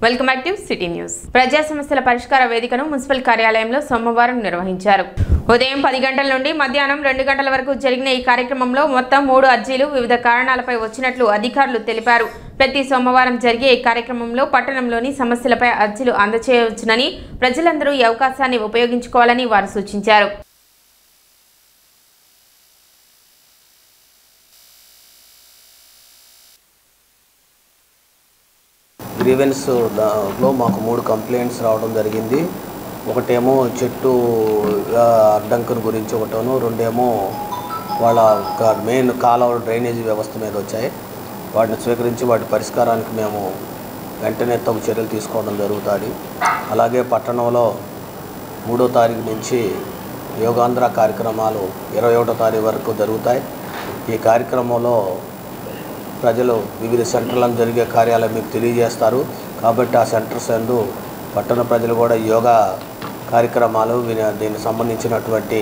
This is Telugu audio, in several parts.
Welcome back to city news. ప్రజా సమస్యల పరిష్కార వేదికను మున్సిపల్ కార్యాలయంలో సోమవారం నిర్వహించారు. ఉదయం 10 గంటల నుండి మధ్యాహ్నం 2 గంటల వరకు జరిగిన ఈ కార్యక్రమంలో మొత్తం 3 అర్జీలు వివిధ కారణాలపై వచ్చినట్లు అధికారులు తెలిపారు. ప్రతి సోమవారం జరిగే ఈ కార్యక్రమంలో పట్టణంలోని సమస్యలపై అర్జీలు అందజేయవచ్చునని, ప్రజలందరూ ఈ అవకాశాన్ని ఉపయోగించుకోవాలని వారు సూచించారు. గ్రీవెన్స్లో మాకు 3 కంప్లైంట్స్ రావడం జరిగింది. ఒకటేమో చెట్టు అడ్డంకుల గురించి ఒకటేమో, రెండేమో వాళ్ళ మెయిన్ కాలువ డ్రైనేజీ వ్యవస్థ మీద వచ్చాయి. వాటిని స్వీకరించి వాటి పరిష్కారానికి మేము వెంటనే తగు చర్యలు తీసుకోవడం జరుగుతుంది. అలాగే పట్టణంలో 3వ తారీఖు నుంచి యోగాంధ్ర కార్యక్రమాలు 21వ తారీఖు వరకు జరుగుతాయి. ఈ కార్యక్రమంలో ప్రజలు వివిధ సెంటర్లను జరిగే కార్యాలయం మీకు తెలియజేస్తారు. కాబట్టి ఆ సెంటర్స్ యందు పట్టణ ప్రజలు కూడా యోగా కార్యక్రమాలు దీనికి సంబంధించినటువంటి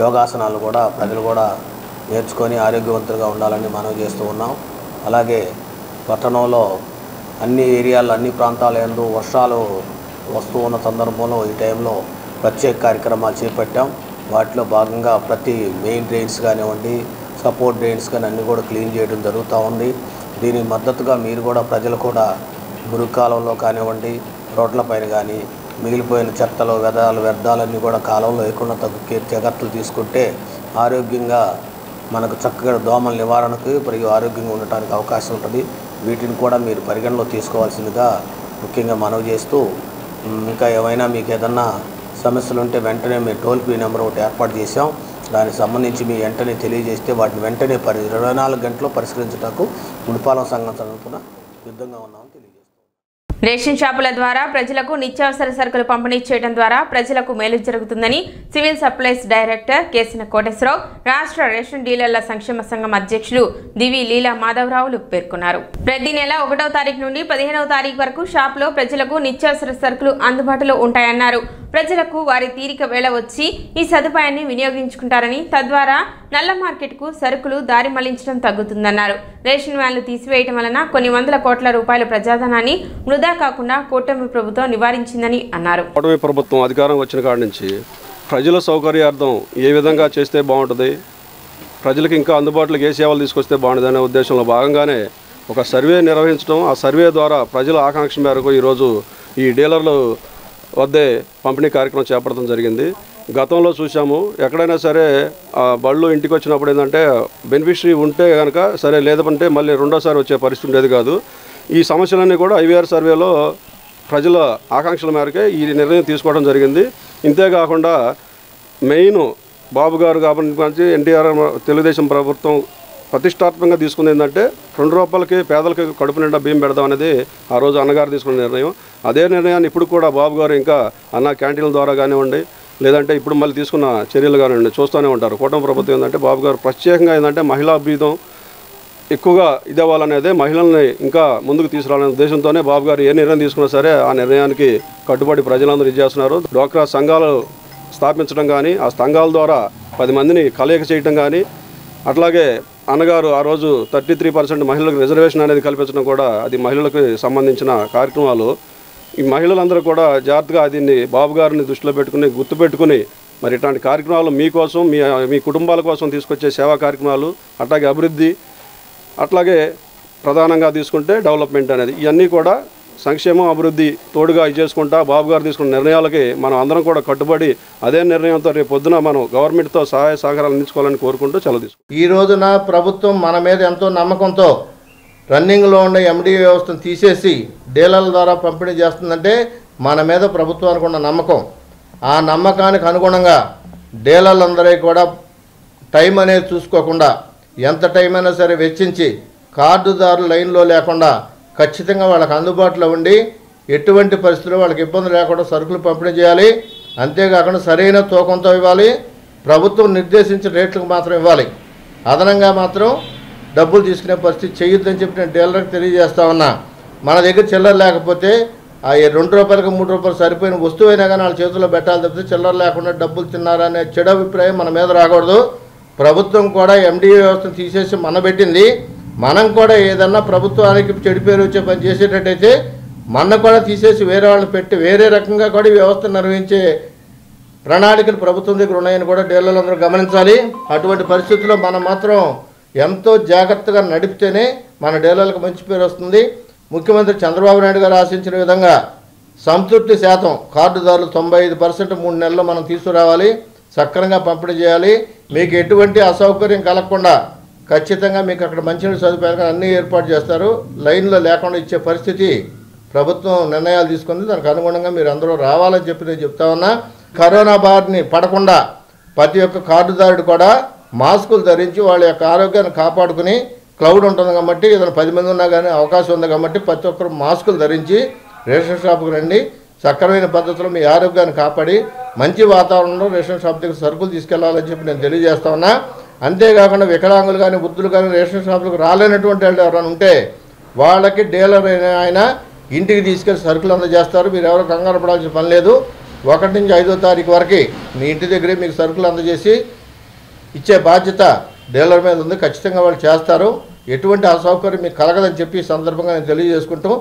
యోగాసనాలు కూడా ప్రజలు కూడా నేర్చుకొని ఆరోగ్యవంతులుగా ఉండాలని మనం చేస్తూ ఉన్నాం. అలాగే పట్టణంలో అన్ని ఏరియాల్లో అన్ని ప్రాంతాల యందు వర్షాలు వస్తూ ఉన్న సందర్భంలో ఈ టైంలో ప్రత్యేక కార్యక్రమాలు చేపట్టాం. వాటిలో భాగంగా ప్రతి మెయిన్ డ్రైన్స్ కానివ్వండి, సపోర్ట్ డ్రైన్స్ కానీ అన్నీ కూడా క్లీన్ చేయడం జరుగుతూ ఉంది. దీనికి మద్దతుగా మీరు కూడా ప్రజలు కూడా మురుగు కానివ్వండి, రోడ్లపైన కానీ మిగిలిపోయిన చెత్తలు వ్యర్థాలన్నీ కూడా కాలంలో లేకుండా జాగ్రత్తలు తీసుకుంటే ఆరోగ్యంగా మనకు చక్కగా దోమల నివారణకు మరియు ఆరోగ్యంగా ఉండటానికి అవకాశం ఉంటుంది. వీటిని కూడా మీరు పరిగణలో తీసుకోవాల్సిందిగా ముఖ్యంగా మనవి చేస్తూ, ఇంకా ఏమైనా మీకు ఏదన్నా సమస్యలు ఉంటే వెంటనే మేము టోల్ ఫ్రీ నెంబర్ ఒకటి ఏర్పాటు చేశాం. దానికి సంబంధించి మీ వెంటనే తెలియజేస్తే వాటిని వెంటనే 24 గంటల్లో పరిష్కరించడానికి మున్పాలన సంఘం తరపున సిద్ధంగా ఉన్నామని తెలియజేస్తాం. రేషన్ షాపుల ద్వారా ప్రజలకు నిత్యావసర సరుకులు పంపిణీ చేయడం ద్వారా ప్రజలకు మేలు జరుగుతుందని సివిల్ సప్లైస్ డైరెక్టర్ కేసిన కోటేశ్వరరావు, రాష్ట్ర రేషన్ డీలర్ల సంక్షేమ సంఘం అధ్యక్షులు దివి లీలా మాధవరావులు పేర్కొన్నారు. ప్రతి నెల 1వ తారీఖు నుండి 15వ తారీఖు వరకు షాపులో ప్రజలకు నిత్యావసర సరుకులు అందుబాటులో ఉంటాయన్నారు. ప్రజలకు వారి తీరిక వేళ వచ్చి ఈ సదుపాయాన్ని వినియోగించుకుంటారని, తద్వారా నల్ల మార్కెట్కు సరుకులు దారి మళ్లించడం తగ్గుతుందన్నారు. రేషన్ వ్యాన్లు తీసివేయడం వలన కొన్ని వందల కోట్ల రూపాయల ప్రజాధనాన్ని వృధా కాకుండా కూటమి ప్రభుత్వం నివారించిందని అన్నారు. కూటమి ప్రభుత్వం అధికారం వచ్చిన కాడి నుంచి ప్రజల సౌకర్యార్థం ఏ విధంగా చేస్తే బాగుంటుంది, ప్రజలకు ఇంకా అందుబాటులోకి ఏ సేవలు తీసుకొస్తే బాగుంటుంది అనే ఉద్దేశంలో భాగంగానే ఒక సర్వే నిర్వహించడం, ఆ సర్వే ద్వారా ప్రజల ఆకాంక్ష మేరకు ఈరోజు ఈ డీలర్లు వద్దే పంపిణీ కార్యక్రమం చేపట్టడం జరిగింది. గతంలో చూసాము, ఎక్కడైనా సరే బళ్ళు ఇంటికి వచ్చినప్పుడు ఏంటంటే బెనిఫిషరీ ఉంటే కనుక సరే, లేదంటే మళ్ళీ రెండోసారి వచ్చే పరిస్థితి ఉండేది కాదు. ఈ సమస్యలన్నీ కూడా IVR సర్వేలో ప్రజల ఆకాంక్షల మేరకే ఈ నిర్ణయం తీసుకోవడం జరిగింది. ఇంతేకాకుండా మెయిన్ బాబు గారు కాబట్టి NTR తెలుగుదేశం ప్రభుత్వం ప్రతిష్టాత్మకంగా తీసుకుంది ఏంటంటే 2 రూపాయలకి పేదలకి కడుపు నిండా బియ్యం పెడదాం అనేది ఆ రోజు అన్నగారు తీసుకున్న నిర్ణయం. అదే నిర్ణయాన్ని ఇప్పుడు కూడా బాబు గారు ఇంకా అన్న క్యాంటీన్ల ద్వారా కానివ్వండి, లేదంటే ఇప్పుడు మళ్ళీ తీసుకున్న చర్యలు కానివ్వండి చూస్తూనే ఉంటారు. కూటమి ప్రభుత్వం ఏంటంటే బాబు గారు ప్రత్యేకంగా ఏంటంటే మహిళా అభ్యుదయం ఎక్కువగా ఇదేవాలనేదే, మహిళల్ని ఇంకా ముందుకు తీసుకురావాలనే ఉద్దేశంతోనే బాబు గారు ఏ నిర్ణయం తీసుకున్నా సరే ఆ నిర్ణయానికి కట్టుబడి ప్రజలందరూ ఇచ్చేస్తున్నారు. డ్వాక్రా సంఘాలు స్థాపించడం కానీ, ఆ సంఘాల ద్వారా 10 మందిని కలయిక చేయడం కానీ, అట్లాగే అన్నగారు ఆ రోజు 33% మహిళలకు రిజర్వేషన్ అనేది కల్పించడం కూడా అది మహిళలకు సంబంధించిన కార్యక్రమాలు. ఈ మహిళలందరూ కూడా జాగ్రత్తగా దీన్ని బాబు గారిని దృష్టిలో పెట్టుకుని గుర్తుపెట్టుకుని మరి ఇట్లాంటి కార్యక్రమాలు మీకోసం మీ కుటుంబాల కోసం తీసుకొచ్చే సేవా కార్యక్రమాలు, అట్లాగే అభివృద్ధి, అట్లాగే ప్రధానంగా తీసుకుంటే డెవలప్మెంట్ అనేది, ఇవన్నీ కూడా సంక్షేమం అభివృద్ధి తోడుగా చేసుకుంటా బాబు గారు తీసుకున్న నిర్ణయాలకి మనం అందరం కూడా కట్టుబడి అదే నిర్ణయంతో రేపు పొద్దున మనం గవర్నమెంట్తో సహాయ సహకారాలు అందించుకోవాలని కోరుకుంటూ సెలవు తీసుకుంటాం. ఈ రోజున ప్రభుత్వం మన మీద ఎంతో నమ్మకంతో రన్నింగ్లో ఉన్న MD వ్యవస్థను తీసేసి డీలర్ల ద్వారా పంపిణీ చేస్తుందంటే మన మీద ప్రభుత్వానికి ఉన్న నమ్మకం. ఆ నమ్మకానికి అనుగుణంగా డీలర్లందరికీ కూడా టైం అనేది చూసుకోకుండా ఎంత టైం అయినా సరే వెచ్చించి కార్డుదారులు లైన్లో లేకుండా ఖచ్చితంగా వాళ్ళకి అందుబాటులో ఉండి ఎటువంటి పరిస్థితుల్లో వాళ్ళకి ఇబ్బంది లేకుండా సరుకులు పంపిణీ చేయాలి. అంతేకాకుండా సరైన తూకంతో ఇవ్వాలి, ప్రభుత్వం నిర్దేశించిన రేట్లకు మాత్రం ఇవ్వాలి. అదనంగా మాత్రం డబ్బులు తీసుకునే పరిస్థితి చేయొద్దని చెప్పి నేను డీలర్కి తెలియజేస్తా ఉన్నా. మన దగ్గర చిల్లర లేకపోతే ఆ 2 రూపాయలకు 3 రూపాయలు సరిపోయిన వస్తువు అయినా కానీ వాళ్ళ చేతుల్లో పెట్టాలి తప్పితే చిల్లర లేకుండా డబ్బులు తిన్నారనే చెడు అభిప్రాయం మన మీద రాకూడదు. ప్రభుత్వం కూడా MD వ్యవస్థను తీసేసి మన పెట్టింది. మనం కూడా ఏదన్నా ప్రభుత్వానికి చెడు పేరు వచ్చే పని చేసేటట్టయితే మన కూడా తీసేసి వేరే వాళ్ళని పెట్టి వేరే రకంగా కూడా ఈ వ్యవస్థను నిర్వహించే ప్రణాళికలు ప్రభుత్వం దగ్గర ఉన్నాయని కూడా డీలర్లందరూ గమనించాలి. అటువంటి పరిస్థితుల్లో మనం మాత్రం ఎంతో జాగ్రత్తగా నడిపితేనే మన డీలర్లకు మంచి పేరు వస్తుంది. ముఖ్యమంత్రి చంద్రబాబు నాయుడు గారు ఆశించిన విధంగా సంతృప్తి శాతం కార్డుదారులు 95% 3 నెలల్లో మనం తీసుకురావాలి, సక్రమంగా పంపిణీ చేయాలి. మీకు ఎటువంటి అసౌకర్యం కలగకుండా ఖచ్చితంగా మీకు అక్కడ మంచినీటి సదుపాయాలు అన్నీ ఏర్పాటు చేస్తారు. లైన్లో లేకుండా ఇచ్చే పరిస్థితి ప్రభుత్వం నిర్ణయాలు తీసుకుంది. దానికి అనుగుణంగా మీరు అందరూ రావాలని చెప్పి నేను చెప్తా ఉన్నా. కరోనా బారిని పడకుండా ప్రతి ఒక్క కార్డుదారుడు కూడా మాస్కులు ధరించి వాళ్ళ యొక్క ఆరోగ్యాన్ని కాపాడుకుని, క్లౌడ్ ఉంటుంది కాబట్టి ఏదైనా 10 మంది ఉన్నా కానీ అవకాశం ఉంది కాబట్టి ప్రతి ఒక్కరు మాస్కులు ధరించి రేషన్ షాపుకు రండి. సక్రమైన పద్ధతిలో మీ ఆరోగ్యాన్ని కాపాడి మంచి వాతావరణంలో రేషన్ షాప్ దగ్గర సరుకులు తీసుకెళ్లాలని చెప్పి నేను తెలియజేస్తా ఉన్నా. అంతేకాకుండా వికలాంగులు కానీ వృద్ధులు కానీ రేషన్ షాపులకు రాలేనటువంటి వాళ్ళు ఎవరైనా ఉంటే వాళ్ళకి డీలర్ ఆయన ఇంటికి తీసుకెళ్లి సరుకులు అందజేస్తారు. మీరు ఎవరు కంగారు పడాల్సిన పని లేదు. 1 నుంచి 5వ తారీఖు వరకు మీ ఇంటి దగ్గరే మీకు సరుకులు అందజేసి ఇచ్చే బాధ్యత డీలర్ మీద ఉంది. ఖచ్చితంగా వాళ్ళు చేస్తారు. ఎటువంటి అసౌకర్యం మీకు కలగదని చెప్పి ఈ సందర్భంగా నేను తెలియజేసుకుంటూ,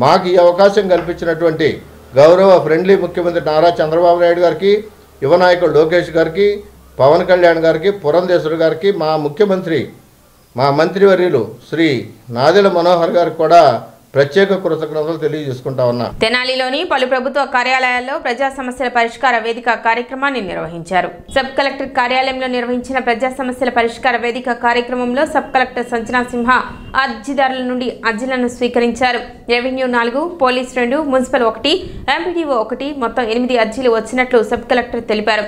మాకు ఈ అవకాశం కల్పించినటువంటి గౌరవ ఫ్రెండ్లీ ముఖ్యమంత్రి నారా చంద్రబాబు నాయుడు గారికి, యువ నాయకుడు లోకేష్ గారికి, పవన్ కళ్యాణ్ గారికి, పురంధేశ్వరి గారికి, మా ముఖ్యమంత్రి మా మంత్రివర్యులు శ్రీ నాదెళ్ల మనోహర్ గారికి కూడా ప్రత్యేక కృతజ్ఞతలు తెలియజేసుకుంటా ఉన్నా. తెనాలిలోని పలు ప్రభుత్వ కార్యాలయాల్లో ప్రజా సమస్యల పరిష్కార వేదిక కార్యక్రమాన్ని నిర్వహించారు. సబ్ కలెక్టర్ కార్యాలయంలో నిర్వహించిన ప్రజా సమస్యల పరిష్కార వేదిక కార్యక్రమంలో సబ్ కలెక్టర్ సంజనా సింహ అర్జీదారుల నుండి అర్జీలను స్వీకరించారు. రెవెన్యూ 4, పోలీస్ 2, మున్సిపల్ 1, ఎంపీడీఓ 1 మొత్తం 8 అర్జీలు వచ్చినట్లు సబ్ కలెక్టర్ తెలిపారు.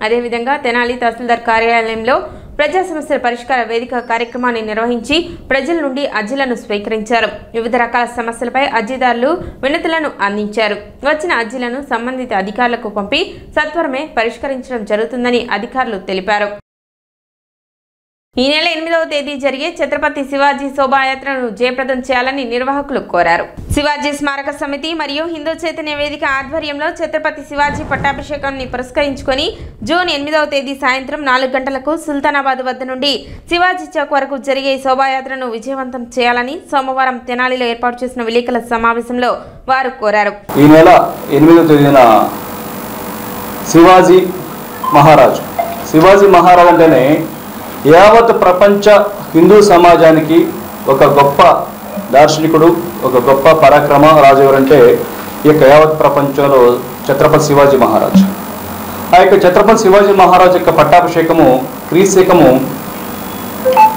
అదేవిధంగా తెనాలి తహసీల్దార్ కార్యాలయంలో ప్రజా సమస్యల పరిష్కార వేదిక కార్యక్రమాన్ని నిర్వహించి ప్రజల నుండి అర్జీలను స్వీకరించారు. వివిధ రకాల సమస్యలపై అర్జీదారులు వినతులను అందించారు. వచ్చిన అర్జీలను సంబంధిత అధికారులకు పంపి సత్వరమే పరిష్కరించడం జరుగుతుందని అధికారులు తెలిపారు. ఈ నెల 8వ తేదీ జరిగే ఛత్రపతి శివాజీ శోభాయాత్రను జయప్రదం చేయాలని నిర్వాహకులు కోరారు. శివాజీ స్మారక సమితి మరియు హిందూ చైతన్య వేదిక ఆధ్వర్యంలో ఛత్రపతి శివాజీ పట్టాభిషేకాన్ని పురస్కరించుకొని జూన్ 8వ తేదీ సాయంత్రం 4 గంటలకు సుల్తానాబాద్ వద్ద నుండి శివాజీ చౌక్ వరకు జరిగే శోభాయాత్రను విజయవంతం చేయాలని సోమవారం తెనాలిలో ఏర్పాటు చేసిన విలేకరుల సమావేశంలో వారు కోరారు. ఈ నెల 8వ తేదీన శివాజీ మహారాజ్ అంటేనే యావత్ ప్రపంచ హిందూ సమాజానికి ఒక గొప్ప దార్శనికుడు, ఒక గొప్ప పరాక్రమ రాజు ఎవరంటే ఈ యొక్క యావత్ ప్రపంచంలో ఛత్రపతి శివాజీ మహారాజ్. ఆ యొక్క ఛత్రపతి శివాజీ మహారాజ్ యొక్క పట్టాభిషేకము క్రీశకము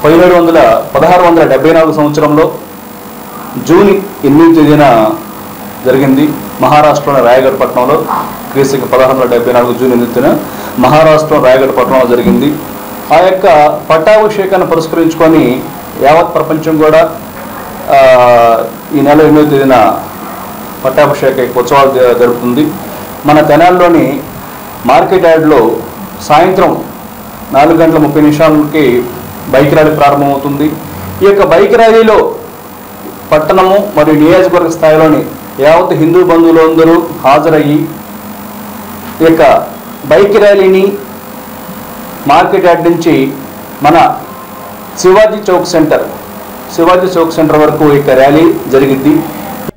1674 సంవత్సరంలో జూన్ 8వ తేదీన జరిగింది. మహారాష్ట్రలోని రాయగఢ్ పట్టణంలో క్రీశకం 1674 జూన్ 8వ తేదీన మహారాష్ట్రలో రాయగఢ్ పట్టణంలో జరిగింది. ఆ యొక్క పట్టాభిషేకాన్ని పురస్కరించుకొని యావత్ ప్రపంచం కూడా ఈ నెల 8వ తేదీన పట్టాభిషేక ఉత్సవాలు జరుపుతుంది. మన తెనాలిలోని మార్కెట్ యార్డ్లో సాయంత్రం 4:30 బైక్ ర్యాలీ ప్రారంభమవుతుంది. ఈ యొక్క బైక్ ర్యాలీలో పట్టణము మరియు నియోజకవర్గ స్థాయిలోని యావత్ హిందూ బంధువులు అందరూ హాజరయ్యి ఈ యొక్క బైక్ ర్యాలీని మార్కెట్ యార్డ్ నుంచి మన శివాజీ చౌక్ సెంటర్ వరకు ఈ యొక్క ర్యాలీ జరిగింది.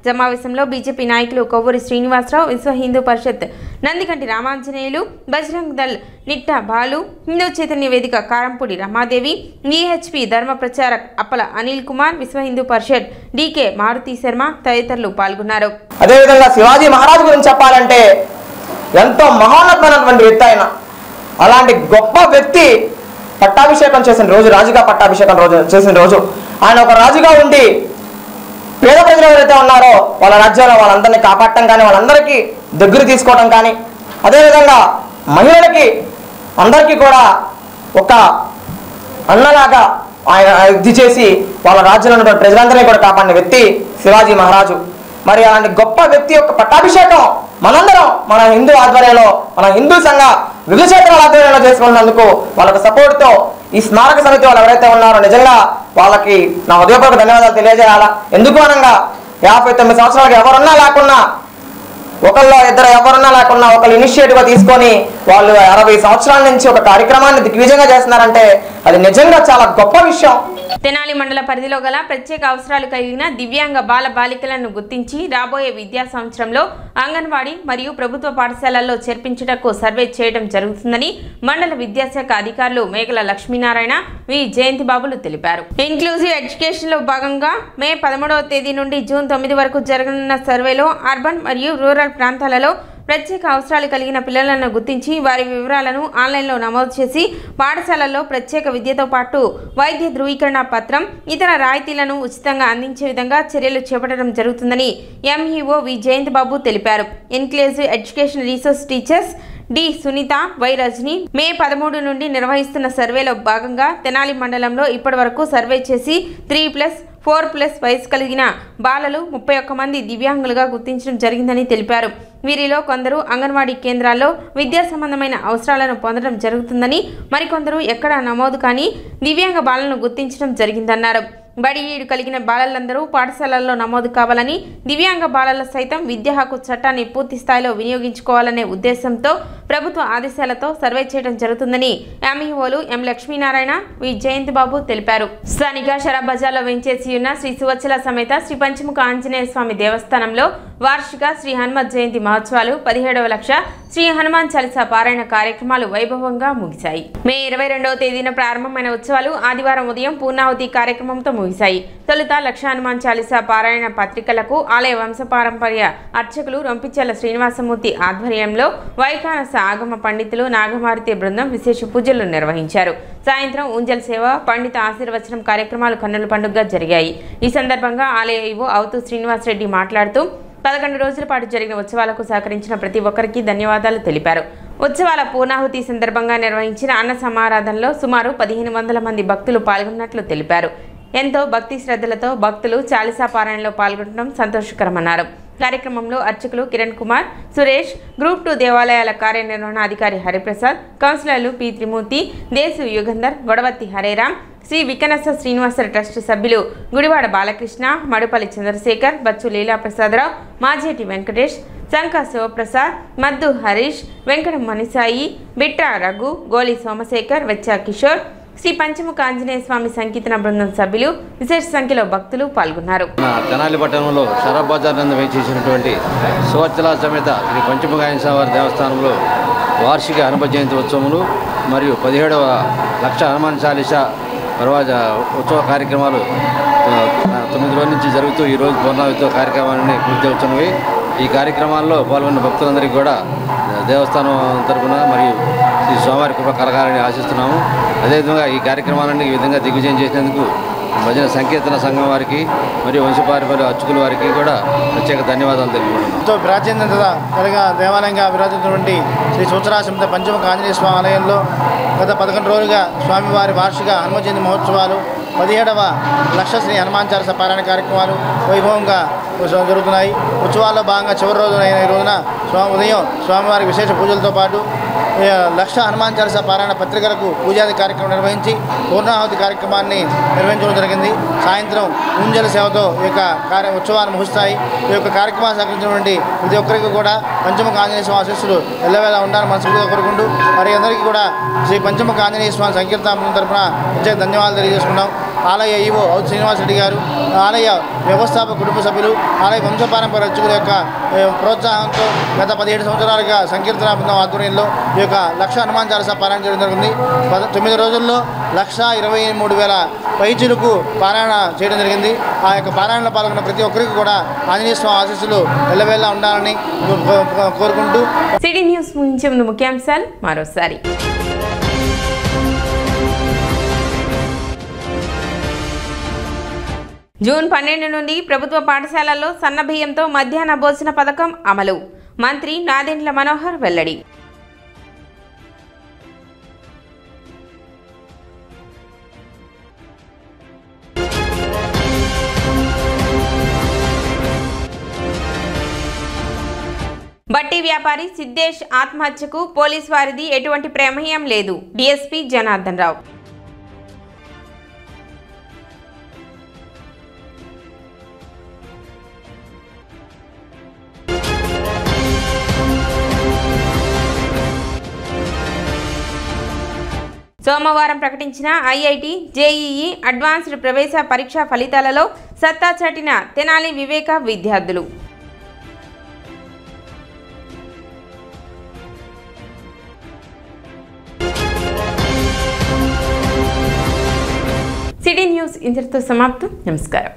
సమావేశంలో బీజేపీ నాయకులు కొవ్వూరి శ్రీనివాసరావు, విశ్వ హిందూ పరిషత్ నందికంటి రామాంజనేయులు, బజరంగ్ దళ్ నిట్టా బాలు, హిందూ చైతన్య వేదిక కారంపూడి రమాదేవి, ఈహెచ్పి ధర్మ ప్రచారక్ అప్పల అనిల్ కుమార్, విశ్వ హిందూ పరిషత్ డీకే మారుతి శర్మ తదితరులు పాల్గొన్నారు. అదేవిధంగా శివాజీ మహారాజ్ గురించి చెప్పాలంటే ఎంతో మహోన్నతమైనటువంటి వ్యక్తి ఆయన. అలాంటి గొప్ప వ్యక్తి పట్టాభిషేకం చేసిన రోజు, రాజుగా పట్టాభిషేకం చేసిన రోజు ఆయన ఒక రాజుగా ఉండి పేద ప్రజలు ఎవరైతే ఉన్నారో వాళ్ళ రాజ్యంలో వాళ్ళందరినీ కాపాడటం కానీ, వాళ్ళందరికీ దగ్గర తీసుకోవడం కానీ, అదేవిధంగా మహిళలకి అందరికీ కూడా ఒక అన్నలాగా ఆయన ఇది చేసి వాళ్ళ రాజ్యంలో ఉన్న ప్రజలందరినీ కూడా కాపాడిన వ్యక్తి శివాజీ మహారాజు. మరి అలాంటి గొప్ప వ్యక్తి యొక్క పట్టాభిషేకం మనందరం మన హిందూ ఆధ్వర్యంలో, మన హిందూ సంఘ వివిధ క్షేత్రాల ఆధ్వర్యంలో చేసుకున్నందుకు వాళ్ళకు సపోర్ట్తో ఈ స్మారక సమితి వాళ్ళు ఎవరైతే ఉన్నారో నిజంగా వాళ్ళకి నా హృదయపూర్వక ధన్యవాదాలు తెలియజేయాలా. ఎందుకు అనగా 59 సంవత్సరాలకు ఎవరున్నా లేకున్నా, ఒకళ్ళు ఇద్దరు ఎవరున్నా లేకున్నా ఒకళ్ళు ఇనిషియేటివ్గా తీసుకొని వాళ్ళు 60 సంవత్సరాల నుంచి ఒక కార్యక్రమాన్ని దిగ్విజయంగా చేస్తున్నారంటే అది నిజంగా చాలా గొప్ప విషయం. తెనాలి మండల పరిధిలో గల ప్రత్యేక అవసరాలు కలిగిన దివ్యాంగ బాల బాలికలను గుర్తించి రాబోయే విద్యా సంవత్సరంలో అంగన్వాడీ మరియు ప్రభుత్వ పాఠశాలల్లో చేర్పించుటకు సర్వే చేయడం జరుగుతుందని మండల విద్యాశాఖ అధికారులు మేకల లక్ష్మీనారాయణ, వి జయంతి బాబులు తెలిపారు. ఇన్క్లూజివ్ ఎడ్యుకేషన్ లో భాగంగా మే 13వ తేదీ నుండి జూన్ 9 వరకు జరగనున్న సర్వేలో అర్బన్ మరియు రూరల్ ప్రాంతాలలో ప్రత్యేక అవసరాలు కలిగిన పిల్లలను గుర్తించి వారి వివరాలను ఆన్లైన్లో నమోదు చేసి పాఠశాలల్లో ప్రత్యేక విద్యతో పాటు వైద్య ధృవీకరణ పత్రం, ఇతర రాయితీలను ఉచితంగా అందించే విధంగా చర్యలు చేపట్టడం జరుగుతుందని ఎంఈఓ వి జయంతి బాబు తెలిపారు. Inclusive education resource teachers D Sunitha, Y Rajani May 13 నుండి నిర్వహిస్తున్న సర్వేలో భాగంగా తెనాలి మండలంలో ఇప్పటి వరకు సర్వే చేసి 3+4+ వయసు కలిగిన బాలలు 31 మంది దివ్యాంగులుగా గుర్తించడం జరిగిందని తెలిపారు. వీరిలో కొందరు అంగన్వాడీ కేంద్రాల్లో విద్యా సంబంధమైన అవసరాలను పొందడం జరుగుతుందని, మరికొందరు ఎక్కడా నమోదు కానీ దివ్యాంగ బాలలను గుర్తించడం జరిగిందన్నారు. బడి ఈడు కలిగిన బాలలందరూ పాఠశాలల్లో నమోదు కావాలని, దివ్యాంగ బాలల సైతం విద్యా హక్కు చట్టాన్ని పూర్తి స్థాయిలో వినియోగించుకోవాలనే ఉద్దేశంతో ప్రభుత్వ ఆదేశాలతో సర్వే చేయడం జరుగుతుందని ఎంఈఓలు ఎం లక్ష్మీనారాయణ, వి జయంతి బాబు తెలిపారు. స్థానిక షరాబ్ బజార్లో వెంచేసి ఉన్న శ్రీ సువచ్చల సమేత శ్రీ పంచముఖ ఆంజనేయ స్వామి దేవస్థానంలో వార్షిక శ్రీ హనుమత్ జయంతి మహోత్సవాలు 17వ లక్ష శ్రీ హనుమాన్ చాలీసా పారాయణ కార్యక్రమాలు వైభవంగా ముగిశాయి. మే 22వ తేదీన ప్రారంభమైన ఉత్సవాలు ఆదివారం ఉదయం పూర్ణాహుతి కార్యక్రమంతో ముగిశాయి. తొలుత లక్ష హనుమాన్ చాలీసా పారాయణ పత్రికలకు ఆలయ వంశపారంపర్య అర్చకులు రొంపిచెల్ల శ్రీనివాసమూర్తి ఆధ్వర్యంలో వైఖానస ఆగమ పండితులు నాగమారుతి బృందం విశేష పూజలు నిర్వహించారు. సాయంత్రం ఊంజల్ సేవ, పండిత ఆశీర్వచనం కార్యక్రమాలు కన్నుల పండుగగా జరిగాయి. ఈ సందర్భంగా ఆలయ ఈవో అవుతూ శ్రీనివాసరెడ్డి మాట్లాడుతూ 11 రోజుల పాటు జరిగిన ఉత్సవాలకు సహకరించిన ప్రతి ఒక్కరికి ధన్యవాదాలు తెలిపారు. ఉత్సవాల పూర్ణాహుతి సందర్భంగా నిర్వహించిన అన్న సమారాధనలో సుమారు 1500 మంది భక్తులు పాల్గొన్నట్లు తెలిపారు. ఎంతో భక్తి శ్రద్ధలతో భక్తులు చాలీసా పారాయణలో పాల్గొనడం సంతోషకరమన్నారు. కార్యక్రమంలో అర్చకులు కిరణ్ కుమార్, సురేష్, గ్రూప్ 2 దేవాలయాల కార్యనిర్వహణాధికారి హరిప్రసాద్, కౌన్సిలర్లు పి త్రిమూర్తి, దేశు యుగంధర్, గొడవత్తి హరేరాం, శ్రీ వికనస శ్రీనివాస ట్రస్ట్ సభ్యులు గుడివాడ బాలకృష్ణ, మడుపల్లి చంద్రశేఖర్, బచ్చు లీలాప్రసాదరావు, మాజేటి వెంకటేష్, శంక శివప్రసాద్, మద్దు హరీష్, వెంకట మణిసాయి, బిట్రా రఘు, గోలి సోమశేఖర్, వెచ్చ కిషోర్, శ్రీ పంచముఖ ఆంజనేయ స్వామి సంకీర్తన బృందం సభ్యులు విశేష సంఖ్యలో భక్తులు పాల్గొన్నారు. తెనాలి పట్టణంలో షరాబ్ బజార్ నందు వేచేసినటువంటి సువచ్చల సమేత శ్రీ పంచముఖ ఆంజనేయ స్వామి దేవస్థానంలో వార్షిక హనుమత్ జయంతి ఉత్సవములు మరియు 17వ లక్ష హనుమాన్ చాలీసా ఉత్సవ కార్యక్రమాలు 9 రోజుల నుంచి జరుగుతూ ఈరోజు పూర్ణాహుతితో కార్యక్రమాన్ని పూర్తి అవుతున్నవి. ఈ కార్యక్రమాల్లో పాల్గొన్న భక్తులందరికీ కూడా దేవస్థానం తరఫున మరియు శ్రీ స్వామివారి కృప కలగాలని ఆశిస్తున్నాము. అదేవిధంగా ఈ కార్యక్రమాలన్నీ ఈ విధంగా దిగ్విజయం చేసినందుకు భజన సంకీర్తన సంఘం వారికి మరియు వంశపారంపర్య అర్చకుల వారికి కూడా ప్రత్యేక ధన్యవాదాలు తెలుపుకుంటున్నాం. ఎంతో ప్రాచీనత కలిగిన దేవాలయంగా విరాజిస్తున్నటువంటి శ్రీ సువచ్చల సమేత పంచముఖ ఆంజనేయ స్వామి ఆలయంలో గత 11 రోజులుగా స్వామివారి వార్షిక హనుమత్ జయంతి మహోత్సవాలు, 17వ లక్ష శ్రీ హనుమాన్ చాలీసా పారాయణ కార్యక్రమాలు వైభవంగా జరుగుతున్నాయి. ఉత్సవాల్లో భాగంగా చివరి రోజు అయిన ఈ రోజున ఉదయం స్వామివారి విశేష పూజలతో పాటు లక్ష హనుమాన్ చాలీసా పారాయణ పత్రికలకు పూజాది కార్యక్రమం నిర్వహించి పూర్ణాహుతి కార్యక్రమాన్ని నిర్వహించడం జరిగింది. సాయంత్రం ఊంజల సేవతో ఈ యొక్క ఉత్సవాన్ని ముగుస్తాయి. ఈ యొక్క కార్యక్రమాన్ని సహకరించినటువంటి ప్రతి ఒక్కరికి కూడా పంచముఖ ఆంజనేయ స్వామి ఆశీస్సులు ఎల్లవేళ ఉండాలని మనస్ఫూర్తిగా కోరుకుంటూ మరి అందరికీ కూడా శ్రీ పంచముఖ ఆంజనేయ స్వామి సంకీర్తన తరఫున ప్రత్యేక ధన్యవాదాలు తెలియజేసుకున్నాం. ఆలయ ఈవో అవుతు శ్రీనివాసరెడ్డి గారు, ఆలయ వ్యవస్థాపక కుటుంబ సభ్యులు, ఆలయ వంశపారంపర్య అర్చకుల యొక్క ప్రోత్సాహంతో గత 17 సంవత్సరాలుగా సంకీర్తన బృందం ఆధ్వర్యంలో ఈ యొక్క లక్ష హనుమాన్ చాలీసా పారాయణ చేయడం జరిగింది. 9 రోజుల్లో 1,23,000 పైచిలకు పారాయణ చేయడం జరిగింది. ఆ యొక్క పారాయణలో పాల్గొన్న ప్రతి ఒక్కరికి కూడా ఆంజనేయ స్వామి ఆశీస్సులు ఎల్లవేళ ఉండాలని కోరుకుంటూ సిటీ న్యూస్ ముగించే ముందు ముఖ్యాంశాలు మరోసారి. జూన్ 12 నుండి ప్రభుత్వ పాఠశాలల్లో సన్నబియ్యంతో మధ్యాహ్న భోజన పథకం అమలు. మంత్రి నాదెండ్ల మనోహర్ వెల్లడి. బడి బట్టి వ్యాపారి సిద్ధేష్ ఆత్మహత్యకు పోలీస్ వారిది ఎటువంటి ప్రమేయం లేదు. డీఎస్పీ జనార్దన్ రావు. సోమవారం ప్రకటించిన ఐఐటి, జేఈఈ అడ్వాన్స్డ్ ప్రవేశ పరీక్షా ఫలితాలలో సత్తా చాటిన తెనాలి వివేక విద్యార్థులు. సిటీ న్యూస్ ఇంతటితో సమాప్తం. నమస్కారం.